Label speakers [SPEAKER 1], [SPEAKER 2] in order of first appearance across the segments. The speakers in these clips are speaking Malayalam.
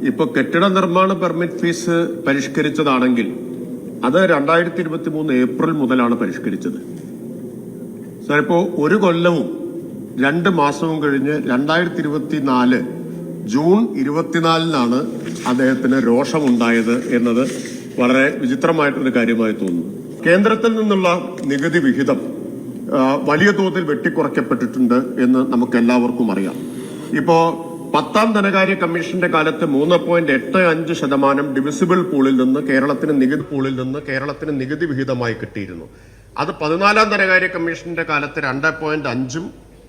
[SPEAKER 1] ഇപ്പൊ കെട്ടിട നിർമ്മാണ പെർമിറ്റ് ഫീസ് പരിഷ്കരിച്ചതാണെങ്കിൽ അത് 2023 ഏപ്രിൽ മുതലാണ് പരിഷ്കരിച്ചത്. സാർ, ഇപ്പോ ഒരു കൊല്ലവും 2 മാസവും കഴിഞ്ഞ് 2024 ജൂൺ 24-നാണ് അദ്ദേഹത്തിന് രോഷമുണ്ടായത് എന്നത് വളരെ വിചിത്രമായിട്ടൊരു കാര്യമായി തോന്നുന്നു. കേന്ദ്രത്തിൽ നിന്നുള്ള നികുതി വിഹിതം വലിയ തോതിൽ വെട്ടിക്കുറയ്ക്കപ്പെട്ടിട്ടുണ്ട് എന്ന് നമുക്ക് എല്ലാവർക്കും അറിയാം. ഇപ്പോ 10ാം ധനകാര്യ കമ്മീഷന്റെ കാലത്ത് 3.85% ഡിവിസിബിൾ പൂളിൽ നിന്ന് കേരളത്തിന് നികുതി വിഹിതമായി കിട്ടിയിരുന്നു. അത് 14ാം ധനകാര്യ കമ്മീഷന്റെ കാലത്ത് 2.5%,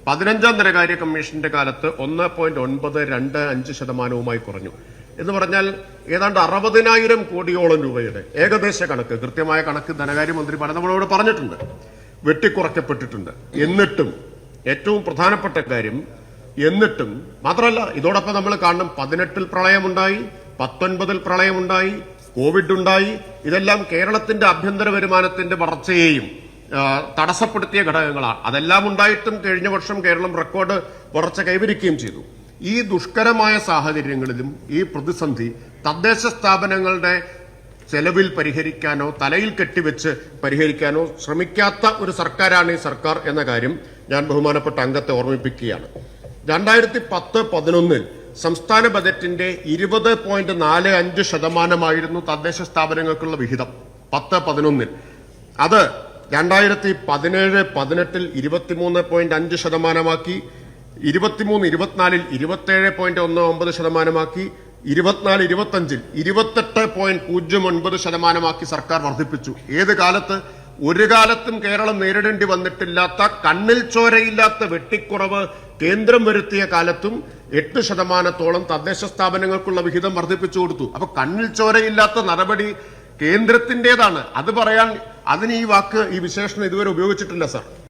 [SPEAKER 1] 15ാം ധനകാര്യ കമ്മീഷന്റെ കാലത്ത് 1.925%മായി കുറഞ്ഞു. എന്ന് പറഞ്ഞാൽ ഏതാണ്ട് 60,000 കോടിയോളം രൂപയുടെ ഏകദേശ കണക്ക്, കൃത്യമായ കണക്ക് ധനകാര്യമന്ത്രി നമ്മളോട് പറഞ്ഞിട്ടുണ്ട്, വെട്ടിക്കുറയ്ക്കപ്പെട്ടിട്ടുണ്ട്. എന്നിട്ടും ഏറ്റവും പ്രധാനപ്പെട്ട കാര്യം, മാത്രമല്ല ഇതോടൊപ്പം നമ്മൾ കാണണം, 18-ൽ പ്രളയമുണ്ടായി, 19-ൽ പ്രളയമുണ്ടായി, കോവിഡ് ഉണ്ടായി. ഇതെല്ലാം കേരളത്തിന്റെ ആഭ്യന്തര വരുമാനത്തിന്റെ വളർച്ചയെയും തടസ്സപ്പെടുത്തിയ ഘടകങ്ങളാണ്. അതെല്ലാം ഉണ്ടായിട്ടും കഴിഞ്ഞ വർഷം കേരളം റെക്കോർഡ് വളർച്ച കൈവരിക്കുകയും ചെയ്തു. ഈ ദുഷ്കരമായ സാഹചര്യങ്ങളിലും ഈ പ്രതിസന്ധി തദ്ദേശ സ്ഥാപനങ്ങളുടെ ചെലവിൽ പരിഹരിക്കാനോ തലയിൽ കെട്ടിവെച്ച് പരിഹരിക്കാനോ ശ്രമിക്കാത്ത ഒരു സർക്കാരാണ് ഈ സർക്കാർ എന്ന കാര്യം ഞാൻ ബഹുമാനപ്പെട്ട അംഗത്തെ ഓർമ്മിപ്പിക്കുകയാണ്. 2010-11 സംസ്ഥാന ബജറ്റിന്റെ 20.45% തദ്ദേശ സ്ഥാപനങ്ങൾക്കുള്ള വിഹിതം 10-11. അത് 2017-18 23.5%, 23-24 27.19%, 24-25 28.09% സർക്കാർ വർദ്ധിപ്പിച്ചു. ഏത് കാലത്ത്? ഒരു കാലത്തും കേരളം നേരിടേണ്ടി വന്നിട്ടില്ലാത്ത, കണ്ണിൽ ചോരയില്ലാത്ത വെട്ടിക്കുറവ് കേന്ദ്രം വരുത്തിയ കാലത്തും 8%-ഓളം തദ്ദേശ സ്ഥാപനങ്ങൾക്കുള്ള വിഹിതം വർദ്ധിപ്പിച്ചു കൊടുത്തു. അപ്പൊ കണ്ണിൽ ചോരയില്ലാത്ത നടപടി കേന്ദ്രത്തിന്റേതാണ്. അത് പറയാൻ, അതിന് ഈ വിശേഷണം ഇതുവരെ ഉപയോഗിച്ചിട്ടില്ല സാർ.